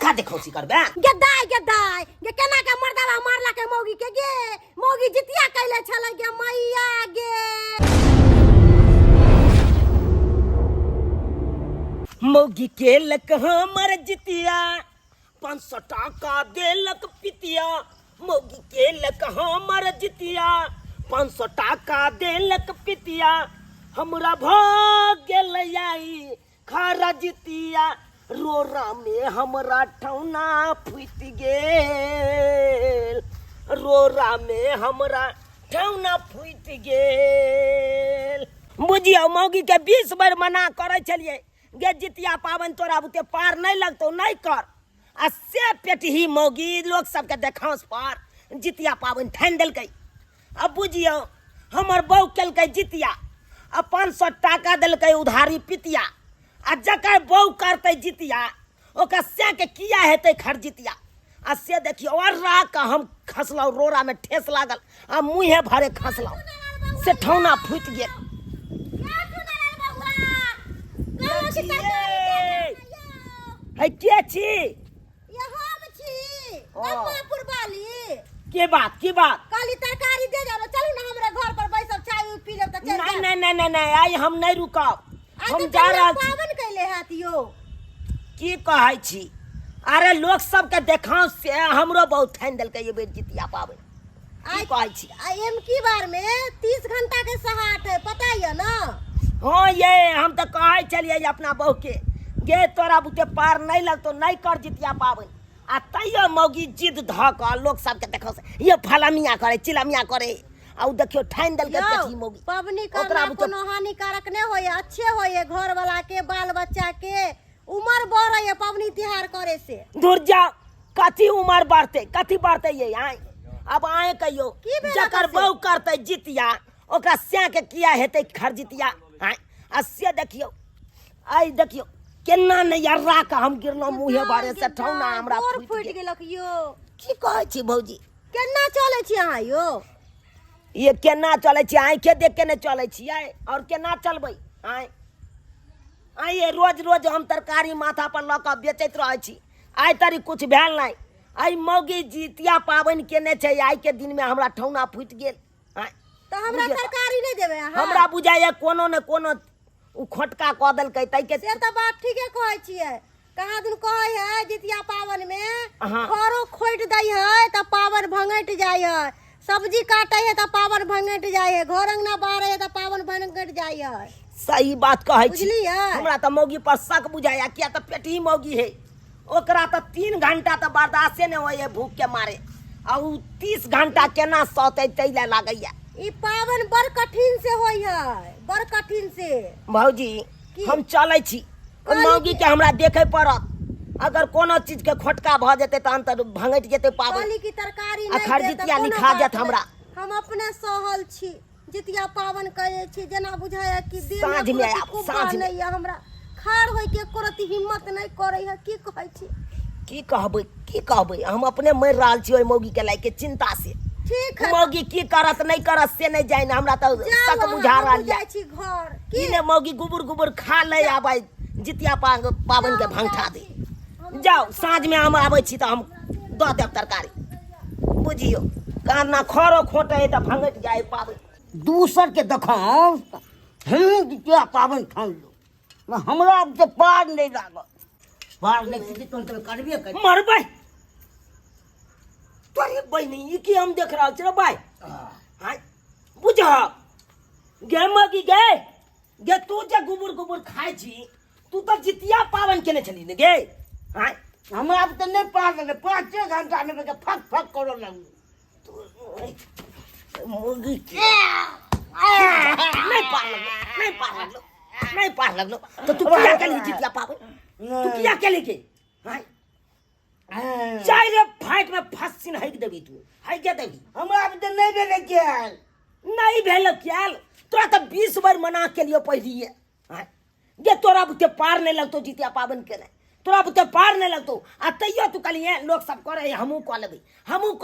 देखा देखो सी करबे गेदाय गे केना के मर्दावा मारला के मौगी के गे मौगी जितिया कैले छले गे मैया गे मौगी के लक हमर जितिया 500 टाका देलक पितिया मौगी के लक हमर जितिया 500 टाका देलक पितिया हमरा भाग गेल आई खारा जितिया रोरा में हमरा ठौना फुट गेल रोरा में हमरा ठौना फुट गेल बुझियो मौगी के 20 बार मना करे छलिए गे जितिया पावन तोरा बुते पार नहीं लगतो नहीं कर आ से पेटही मौगी लोग सबके देखांस पार जितिया पावन ठान देलकै अब बुझियो हमर बहू केलकै जितिया आ 500 टाका देलकै उधारी पितिया आ जकर बहू करतै जितिया ओकर से के किया हेतै खर जितिया आ से देखियो और राक हम खसलौ रोरा में ठेस लागल आ मुंहे भरे खसलौ से ठौना फुट गेल है के छी ये हम छी नवापुर वाली के बात काली तरकारी दे जाओ चलू ना हमरे घर पर बैसब चाय पी लेब त चल नहीं आई हम नहीं रुकब हम जा रहल छी पावन कैले हाथ यो की कहै छी अरे लोग सब के देखाव से हमरो बहुत ठान देलकै ये बेर जितिया पावन की कहै छी एम की बार में 30 घंटा के सहाट है पता है ना हाँ ये हम तो कहै चलिए अपना बहू के गे तोरा बुते पार नहीं लगतो नहीं कर जितिया पावन आ तैयो मौगी जिद धक लोग सबके देखो से ये फलामिया करे चिलमिया करे आ देखियो ठान देलकै पेटी मौगी पबनी करना कोनो हानिकारक नहीं होय अच्छे होय घर वाला के बाल बच्चा के उम्र बढ़ है पबनी तिहार करे से दूर जा कथी उम्र बढ़ते ये आए अब आए कहियो जकर बहू करते जितिया ओकरा से के किया हेतै खर जितिया आए आ से देखियो आई देखियो केना ने यर्रा का हम गिरलो मुंहे बारे से ठौना हमरा फुट गेलक यो की कहै छी भौजी केना चले छी अहाँ यो ये केना चले छी आंखे देख के ने चले छी आय और केना चलबै आय आय रोज हम तरकारी माथा पर ल के बेचैत रहै छी आय तरी कुछ भेल नहीं आय मौगी जितिया पावन केने छै आय के दिन में हमरा ठौना फुट गेल आय त हमरा तरकारी नहीं देबे अहाँ हमरा बुझाय कोनो न कोनो उ खोटका क देलकै तै के से त बात ठीके कहै छियै कहाँ दिन कहै है जितिया पावन में घरो खोट दै है त पावन भंगट जाय है सब्जी काटे है त पावन भंगट जाय है घर अंगना बारे है त पावन भंगट जाय है सही बात कहै छी बुझलियै हमरा त मौगी पर शक बुझाया किया त पेटी मौगी है ओकरा त 3 घंटा त बर्दाश्त नहीं होय भूख के मारे आ उ 30 घंटा केना सहतै तैले लागैया ई पावन बड़ कठिन से होय है बड़ कठिन से भौजी हम चलै छी मौगी के हमरा देखे पड़त अगर कोनो चीज के खोटका भ जेते त अंतर भंगट जेते पावन काली की तरकारी नहीं अखर जितिया लिखा जात हमरा हम अपने सहल छी जितिया पावन करे छी जना बुझाया कि दिन साँझ में आब साँझ नहीं हमरा खाड़ होय के करत हिम्मत नहीं करे है की कहै छी की कहबै हम अपने मर रहल छी ओय मौगी के लायक के चिंता से ठीक है मौगी की करत नहीं करत से नहीं जाय ना हमरा त शक बुझा रहल जाय छी घर की ने मौगी गुबुर खा ले आबै जितिया पावन के भंगठा दे जाओ साँझ में हम आबै छी त हम द देब तरकारी बुझियो काना खरो खोटे त भंगट जाय पाबै दूसर के देखाओ हम जितिया पावन ठान लो हमरा अब से पार नहीं लागल पार नहीं की तुम करबे कर मरबै तोरे बहिनी ई की हम देख रहल छी रे भाई हां बुझ गे मगी गे तू जे गुबुर खाइ छी तू तो जितिया पावन केने छली ने गे हां हमरा अब तो नहीं पार लगे 5 घंटा में के फक करो लगू मुर्गी नहीं पार लगलो तो तू किया के लिए जितिया पावन तू किया के लिए हां चाहे रे फाइट में फसिन है देबी तू है के देबी हमरा अब तो नहीं भेले केल नहीं भेल केल तोरा तो 20 बार मना के लिए पहिलिए हां जे तोरा बुते पार नहीं लगतो जितिया पावन के नहीं तोरा बुते पार नहीं लगतो आ तैयो तू कहलिए लोग सब करे हमहू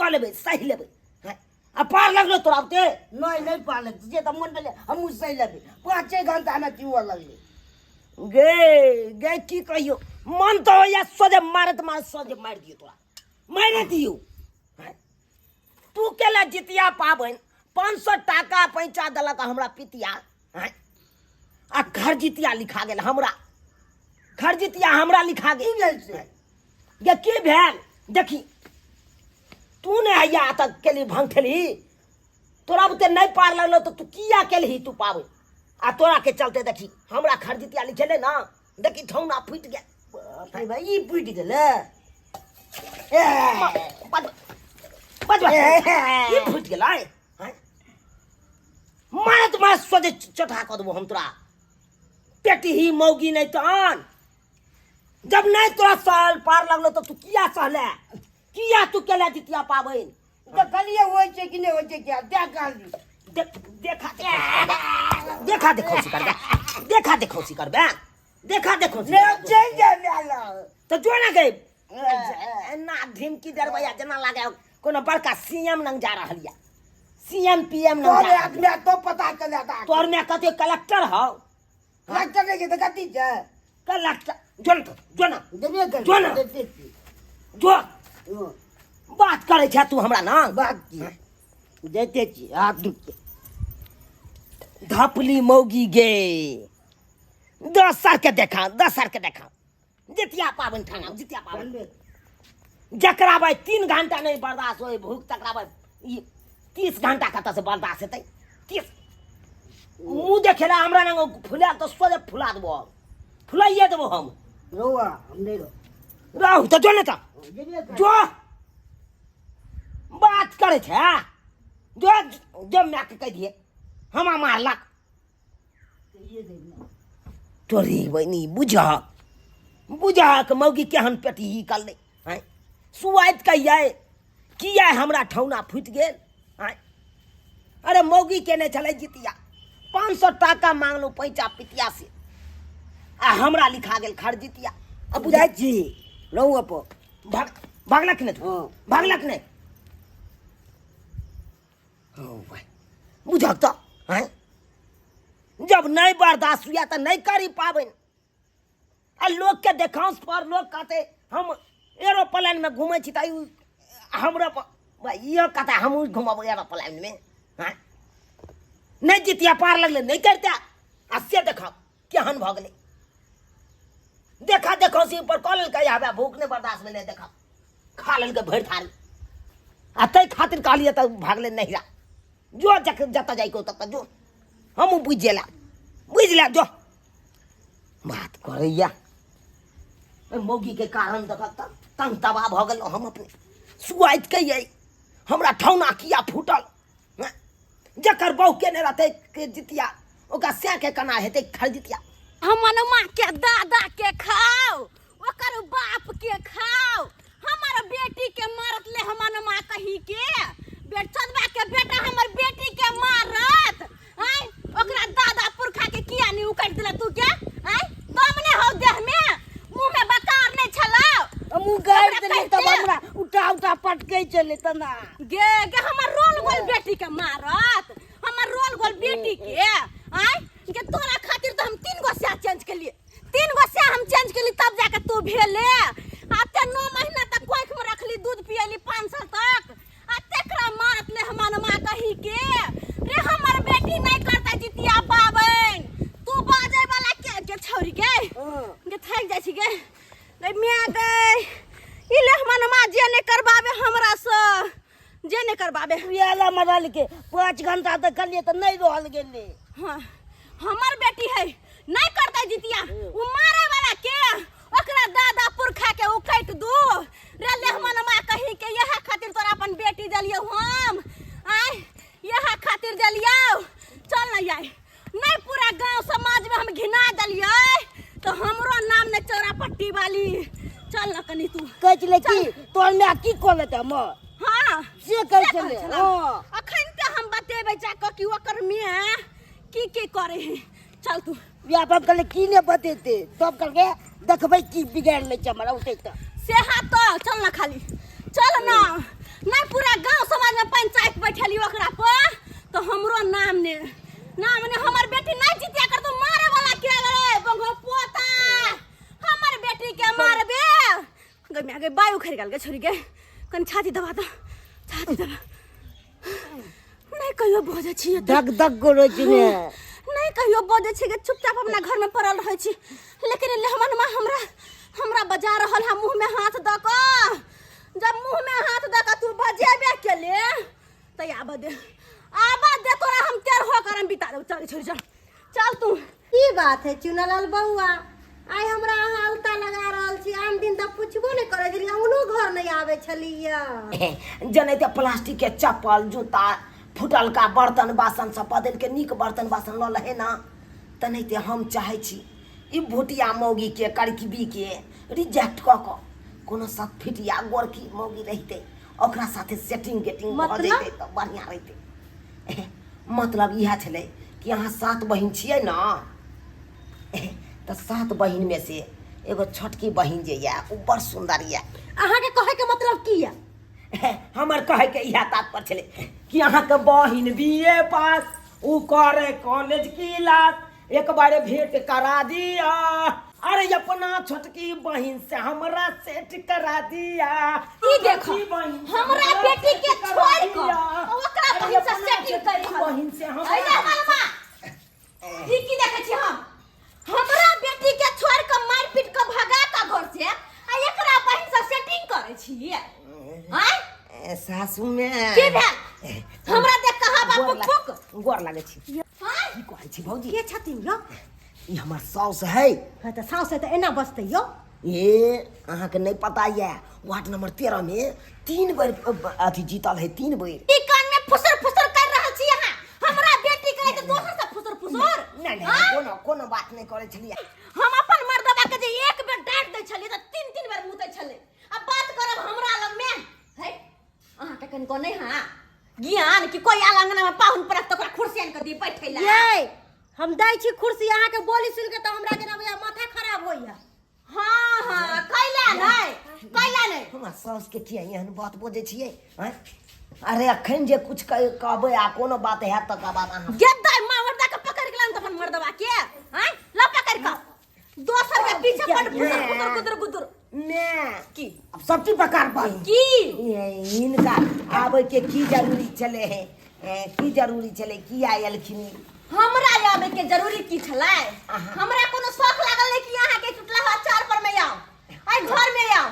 क लेबे सही लेबे हां आ पार लगलो तोरा बुते नहीं पार लग जे त मन भेले हम सही लेबे 5 घंटा में क्यों लगले गे की कहियो मन तो या सोजे मारत मार सोजे मार दियो तोरा मारे दियो हैं? तू केला जितिया पाबन 500 टाका पैसा दलक हमरा पितिया हैं? आ घर जितिया लिखा गेल हमरा घर जितिया हमरा लिखा गेल ये की भेल देखी तू ने हैया तक केली भंगठेली तोरा बुते नहीं पार लगलो तो तू किया केलही तू पावे आ तोरा के चलते देखी हमरा घर जितिया लिखेले ना देखी ठौना फूट गया भाई ई फूट गेले बज ये फूट गेला हैं मारत मार सोजे चटा क देबो हम तोरा पेटी ही मौगी नहीं तन जब नहीं तोरा साल पार लगलो तो तू किया सहले किया तू केला जितिया पाबन तो कलिए होय छै कि नहीं होय छै क्या देखा देखो सी करबे देखा देखो सी करबे देखा देखो सी ले चल जा तो जो ना गए ना धमकी दरवाजा जना लागे कोनो बड़का सीएम नंग जा रहलिया सीएम पीएम नंग तोरे जा आदमी तो पता चल जाता तोर में कते कलेक्टर हो कलेक्टर के तो कती छै कलेक्टर जो ना देबे कर जो ना जो बात करे छ तू हमरा ना बात की देते छी हाथ दुख धपली मौगी गे 10 साल के देखा जितिया पाबन थाना जितिया पाबन जकरा भाई 3 घंटा नहीं बर्दाश्त होए भूख तकरा भाई 30 घंटा कत से बर्दाश्त हेतै 30 मुंह देखेला हमरा नंग फुला तो सोजे फुला देबो फुलाइए देबो हम रोवा हम नहीं रो रहू तो जो नेता जो बात करे छै जो जो मैं के कह दिए हम मारलक तोरी बनी बुझा के मौगी केहन पेटी ही कल ले हैं सुआइत कहिए किया हमरा ठौना फूट गेल हैं अरे मौगी केने चले जितिया 500 टाका मांगलो पैसा पितिया से आ हमरा लिखा गेल खर जितिया अब बुझाइ छी रोवा पर भागलक ने हां भागलक ने ओ भाई बुझक तो हैं जब नहीं बर्दाश्त हुआ तो नहीं करी पाबन आ लोग के देखांस पर लोग कहते हम एरोप्लेन में घूमे छी त हमरा ये कहता हम घुमब एरोप्लेन में हैं नहीं जितिया पार लगले नहीं करते आ से देखा केहन भ गेले देखा देखो सी पर कॉल के आबे भूख ने बर्दाश्त में नहीं देखा खा लेल के भर थारी आ तै खातिर कहलिए त भागले नहीं रा जो जता जाई को तक जो हम बुझ ला जो बात करैया मौगी के कारण देखत तंग तबाह भ गेल हम अपने सुआइत कहिए हमरा ठौना किया फूटल जकर बहु केने रहते के जितिया ओका से के कना हेते खर जितिया हमन माँ के दादा के खाओ ओकर बाप के खाओ हमार बेटी के मारत ले हमन माँ कही के बेटचदवा के बेटा हमर बेटी के मारत हैं ओकरा दादा पुरखा के किया नहीं उकट दिला तू के हैं दम ने हो देह में मुंह में बकार नहीं छला मुंह गाड़ देले तब हमरा उठा पटके चले तना गे गे हमर रोल गोल बेटी के मारत हमर रोल गोल बेटी के हैं के तोरा खातिर तो हम 3 गो से चेंज के लिए 3 गो से हम चेंज के लिए तब जाके तू भेले आते 9 महीना तक कोख में रखली दूध पियली 5 साल तक आ तेकरा मारत ले हमन मां कही के रे हमर बेटी नहीं करता जितिया पाबन तू बाजे वाला के छोरी के थक जाय छी गे रे मिया गए इले हमन मां जे ने करबाबे हमरा से जे ने करबाबे याला मरल के 5 घंटा तक कलिए त नहीं रहल गेले हां हमर बेटी है नहीं करता जितिया उ मारे वाला के ओकरा दादा पुरखा के उकट दू रे ले हमन मां कही के यह खातिर तोरा अपन बेटी दलियो हम आय यह खातिर दलियो चल न जाय नहीं पूरा गांव समाज में हम घिना दलियो तो हमरो नाम ने चौरापट्टी वाली चल न कनी तू कहले की तोर में की कोले त म हां से कह चले हां अखन के हम बतेबे जा कि ओकर में की करे है चल तू व्यापार करले की ने बतेते तब करके देखबै की बिगाड़ ले हमरा उठे त से हाथ तो चल ना खाली चल ना नहीं पूरा गांव समाज में पंचायत बैठली ओकरा पर तो हमरो नाम ने हमर बेटी नहीं जितिया कर तो मारे वाला के रे बंगो पोता हमर बेटी के में आ गई बाय उखड़ गल के छोरी के कन छाती दबा दो छाती दबा नहीं कहियो बजे छी धक धक करै छी ने नहीं कहियो बजे छी के चुपचाप अपना घर में पड़ल रहै छी लेकिन लेहमन में हमरा बजा रहल है मुंह में हाथ द क जब मुंह में हाथ द क तू बजेबे केले त आबा दे तोरा हम तेर हो करम बिता दे चल छोरी चल तू की बात है चुनालाल बउआ आई हमरा अहाँ उल्टा लगा रहल छी आन दिन त पूछबो नहीं करे जरी अंगनो घर नहीं आवे छलिया जने प्लास्टिक के चप्पल जूता फुटल का बर्तन बासन सब बदल के नीक बर्तन बासन ल लहे ना तनैते हम चाहे छी ई भुटिया मौगी के करकबी के रिजेक्ट क क कोनो सब फिटिया गोरकी मौगी रहते ओकरा साथे सेटिंग गेटिंग भ जइते त बढ़िया रहते मतलब इहा छले कि अहाँ 7 बहिन छियै ना त 7 बहिन में से एगो छोटकी बहिन जे या उ बड़ सुंदर या अहाँ के कहे के मतलब की है हमर कहे के इहा तात्पर्य छले कि अहाँ के बहिन बीए पास उ करे कॉलेज की लात एक बार भेंट करा दिया अरे अपना छोटकी बहिन से हमरा सेट करा दिया ई देखो हमरा बेटी के छोड़ के ओकरा बहिन से सेटिंग करी बहिन से हम अरे मामा ई की देखे छी हम हमरा बेटी के छोड़ के मार पीट के भगा का घर से आ एकरा बहिन से सेटिंग करे छी हैं सासू में की भेल हमरा देख कहा बाप ठोक गोर लागे छी हां की कहै छी भौजी के छथिन यो ई हमर साउस है हां त साउस है त एना बसतै यो ए अहाँ के नहीं पता है वार्ड नंबर 13 में 3 बार अथी जीतल है 3 बार ई कान में फुसर फुसर कर रहल छी अहाँ हमरा बेटी के त दोसर से फुसर फुसर नहीं कोनो बात नहीं करे छलिए हम अपन मर्दबा के जे एक बेर डांट दै छलिए त 3 बार मुतै छले अब बात करब हमरा लग में है अहाँ के कन को नहीं हां ज्ञान कि कोई आंगना में पाहुन परत त ओकरा कुर्सी आन के दी बैठैला ये हम दै छी कुर्सी अहाँ के बोली सुन के त हमरा जेना माथा खराब होइया हां कैला नहीं हमर साउस के किया एहन बात बोझे छिए हैं अरे अखन जे कुछ कहबे आ कोनो बात है त का बात अहाँ गेद्दा मर्दा के पकड़ के लान त अपन मर्दबा के हैं ला पकड़ के दोसर के पीछे पड़ गुदर मैं की अब सब चीज बकार पाई की इनका आबे के की जरूरी चले है की जरूरी चले की आयलखिन हमरा आवे के जरूरी की छलै हमरा कोनो शौक लागल नहीं कि यहां के टुटला हुआ चार पर में आओ आई घर में आओ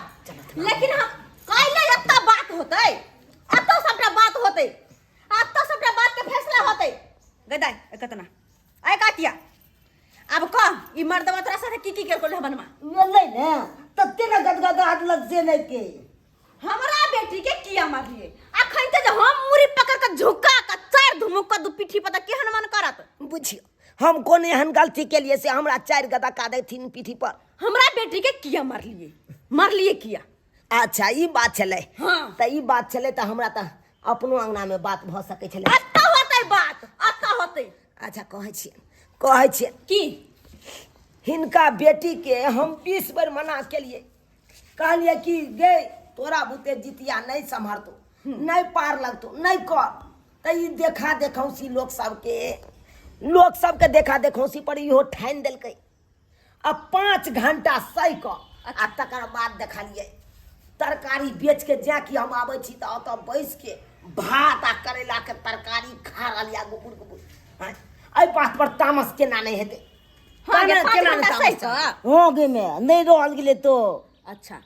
लेकिन हम काइले एत्ता बात होतै एत्ता सबटा बात होतै एत्ता सबटा बात के फैसला होतै गदाई कतना आय काटिया अब कह ई मर्दवा तोरा साथे की करको ले बनवा ये नहीं ने तत्ते ना गदगदाहट लग से नहीं के हमरा बेटी के किया मारलिए अखन त जे हम मुरी पकड़ के झुका के चार धुमुक के दू पीठी पता केहन मन करत बुझियो हम कोन एहन गलती के लिए से हमरा 4 गदा का देथिन पीठी पर हमरा बेटी के किया मारलिए किया अच्छा ई बात चले हां त ई बात चले त हमरा त अपनो अंगना में बात भ सके छले अत्ता होतै बात अत्ता होतै अच्छा कहै छी की हिनका बेटी के हम 20 बार मना के लिए कहलिए कि गे तोरा बुते जितिया नहीं संभरतो नहीं पार लगतो नहीं कर त ई देखा देखौसी लोग सबके देखा देखौसी पर इहो ठान देलकै अब 5 घंटा सही क आ तकर बाद देखलिए तरकारी बेच के जा कि हम आबै छी त ओत बैस के भात आ करेला के तरकारी खा रहलिया गुबुर हैं आई बात पर तामस केना नहीं हेते हो गे में नहीं रहल गेले तो अच्छा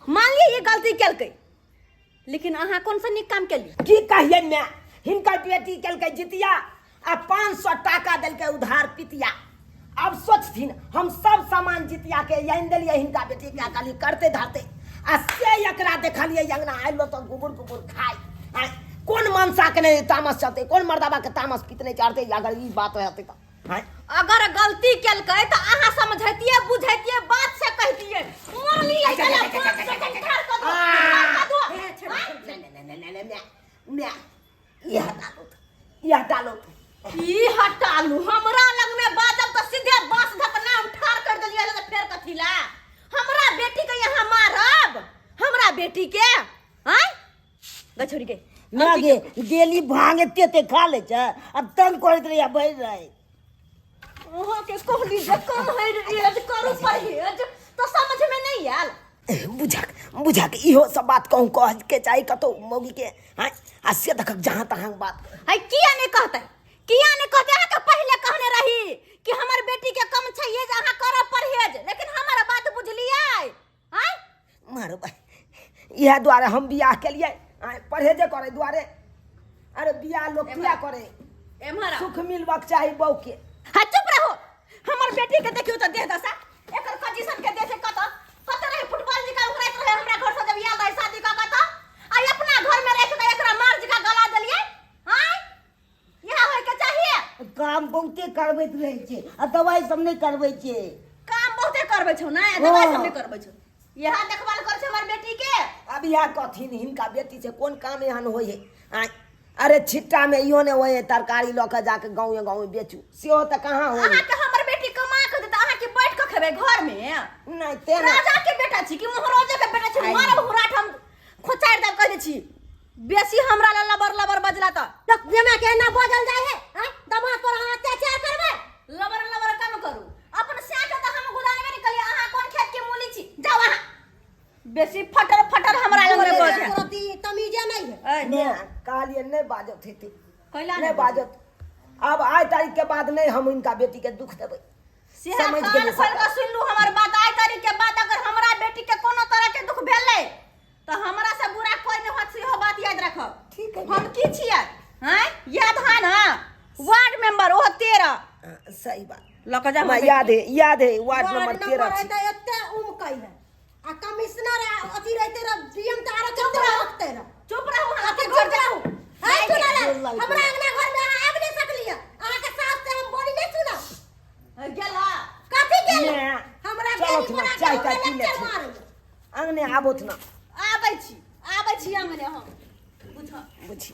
मान लिए ये गलती केलकै लेकिन अहाँ कौन सा निक काम केली की कहिए मैं हिनका बेटी केलकै जितिया आ 500 टाका देलकै उधार पितिया अब सोचथिन हम सब सामान जितिया के यान देलिए हिनका बेटी के काली करते धरते आ से एकरा देखलिए अंगना आइलो तो गुबुर खाई कौन मनसा के नहीं तामस चलते कौन मर्दाबा के तामस पितने चढ़ते अगर ई बात होते तो अगर गलती केलकै त अहाँ समझैतिए बुझैतिए बात से कहतिए मोरली चला हटालू हमरा लग में बाजब त सीधे बांस धक नाम ठार कर देलिए त फेर कथिला हमरा बेटी के यहाँ मारब हमरा बेटी के हैं गछोरी के ना गे डेली भांगे ते खा ले छ अब तन करत रहिया बैठ रहे ओहो के कहली जे कम है एज करू परहेज तो समझ में नहीं आयल बुझा के इहो सब बात कहूँ कह के चाही कतो मौगी के हाँ आ से तक जहाँ तहाँ बात है किया नहीं कहते अहाँ के पहले कहने रही कि हमर बेटी के कम चाहिए जहाँ करब परहेज, लेकिन हमारा बात बुझलिए हैं? मारो भाई यह द्वारे हम बियाह के लिए परहेजे करे द्वारे। अरे बियाह लोग क्या करे एमहरा सुख मिलबाक चाही बहू के। हाँ चुप रहो, हमर बेटी के देखियो तो देह दशा एकर कंडीशन के देखे कत रहे फुटबॉल जी का उखड़ैत रहे हमरा घर से जब याद है शादी का कत आ अपना घर में रख के एकरा मार जी का गला देलिए हैं? यह होय के चाहिए। काम बहुते करबैत रहै छै आ दवाई सब नहीं करबै छै। काम बहुते करबै छौ ना, दवाई सब नहीं करबै छौ। यह देखभाल कर छै हमर बेटी के। अब यह कथिन हिनका बेटी से कोन काम एहन होय है। अरे छिट्टा में इहो ने होय तरकारी ल के जाके गाँव बेचू सेहो त कहाँ होय। अहाँ के हमर बेटी कमा के देता, अहाँ के बैठ के खेबै घर में? नहीं ते राजा के बेटा छी कि महाराजा के बेटा छी? मारब हुराठ हम खोचार दब कह छी। बेसी हमरा ला लबर बजला त जेना के ना बजल जाय है हैं? दमाद पर अहाँ अत्याचार करबै, लबर काम करू। अपन साथ त हम गुदानबे नहीं कलिए, अहाँ कोन खेत के मूली छी? जाओ अहाँ बेसी फटर हमरा लग में बजे तमीजे नहीं है। ने कहलिए नहीं बाजत हेते कैला नहीं बाजत। अब आज तारीख के बाद नहीं हम इनका बेटी के दुख देबै। समझ गेलिए सब का सुन लू हमर बात। आज तारीख के बाद अगर हमरा बेटी के कोनो तरह के दुख भेलै तो हमरा से बुरा कोई नहीं होत। सेहो बात याद रखब। ठीक है हम की छियै हैं? याद है ना? वार्ड मेंबर ओ 13 सही बात लक जा मैं याद है वार्ड नंबर 13 छी। एते उमकै है आ कमिश्नर अथी रहते र डीएम तारा चुप रहो। चुप रहो, अहाँ के घर जाओ। है सुना ले हमरा अंगना घर में अहाँ आब नहीं सकलिए। अहाँ के सास से हम बोली नहीं सुना गेला कथि गेला हमरा चलो बेटी थोड़ा बना चाय के का पी ले मारे अंगने आबोत ना आबै छी अंगने हम बुझी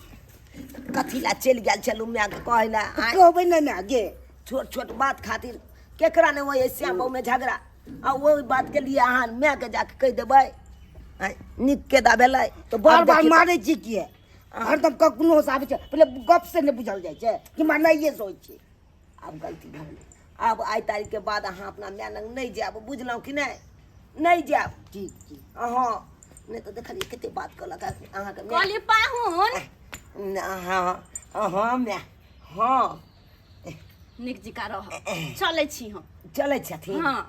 कथी ला चल गेल चलू मैं कहला कहबै नहीं ना गे छोट बात खातिर केकरा ने वही श्याम बहु में झगड़ा आ वो बात के लिए अहाँ मैं के जाके कह देबै निक के दा भेलै तो बार बार मारै छी किए? हरदम कखनो से आबै छै पहले गप से नहीं बुझल जाय छै कि मारनाइए से होय छै। अब गलती भऽ गेलै। अब आई तारीख के बाद अहाँ अपना मैं लग नहीं जाब, बुझलहुँ कि नहीं जाब। ठीक हाँ नहीं तो देखलिए कते बात कहलक अहाँ के मैं कहली पाहुन हाँ मैं हाँ निक जी का रह चलै छी हम। चलै छथिन हाँ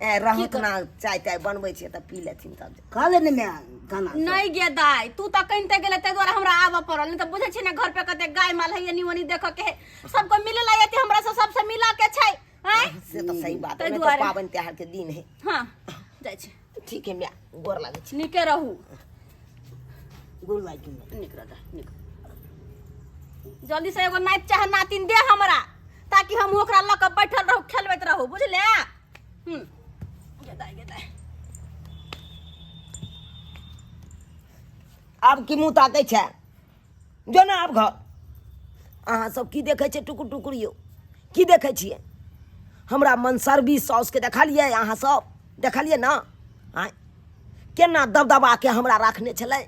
रहत ना चाय ताय बनबै छै तऽ पी लेथिन तब। खा ले मैं खाना सब। नहीं गे दाई तू तो कहिते गेले ते द्वारा हमरा आवा पड़ल। नहीं तो बुझे छी ना घर पे कते गाय माल है निवनी देख के सबको मिले ला येते हमरा से सबसे मिला के छै हैं? से तो सही बात ताहि है, दुआरे। तो पाबनि त्योहार के दिन है। हां जाय छी। ठीक है मैं गोर लागै छी। निके रहू गोर लागि निक रह निक जल्दी से एगो नाइत चाहे नातिन दे हमरा ताकि हम ओकरा ल के बैठल रहू खेलबैत रहू बुझले। गे दाई आब की मुँह ताकै छै जो ना आब घर। अहाँ सब की देखै छै टुकुर टुकुर यौ की देखै छियै? हमरा मनसरबी साउस के देखलियै अहाँ सब देखलियै ना आय केना दबदबा के हमरा राखने छलै।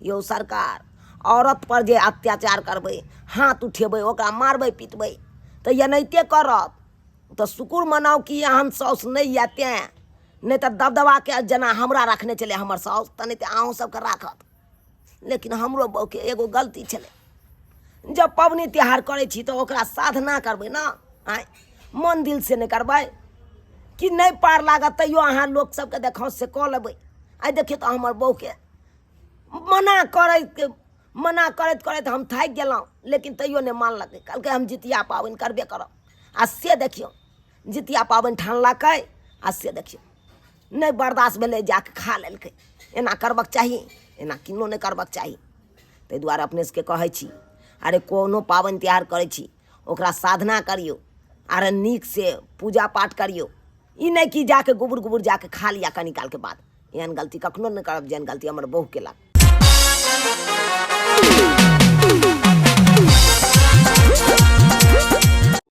यौ सरकार औरत पर जे अत्याचार करबै हाथ उठेबै ओकरा मारबै पीटबै तऽ एनाहिते करत तऽ शुक्र मनाउ कि एहन साउस नहीं यऽ तेँ नहीं तो दबदबा के जना हमरा रखने चले हमर साउस त नहीं तो अहूँ सबके राखत। लेकिन हमरो बहू के एगो गलती चले जब पबनी त्योहार करे छी तो ओकरा साधना करबै ना आय मन दिल से नहीं करबै कि नहीं पार लागत तैयो अहाँ लोग सबके देखाओ से कऽ लेबै। आइ देखियौ तो हमर बहू के मना करैत करैत हम थाकि गेलहुँ लेकिन तैयो नहीं मानलकै। कहलकै हम जितिया पाबनि करबे करब। आ से देखियौ जितिया पाबनि ठानलकै आ से देखियौ नहीं बर्दाश्त भेलै जाके खा लेलकै। एना करबाक चाही, एना किनो नहीं करबाक चाही। ताहि दुआरे अपने सबके कहै छी अरे कोनो पाबनि त्योहार करै छी ओकरा साधना करियौ अरे नीक से पूजा पाठ करियौ। ई नहीं कि जाके गुबुर गुबुर जाके खा लिया कनी काल के बाद। एहन गलती कखनो नहीं करब जेहन गलती हमर बहू केलक।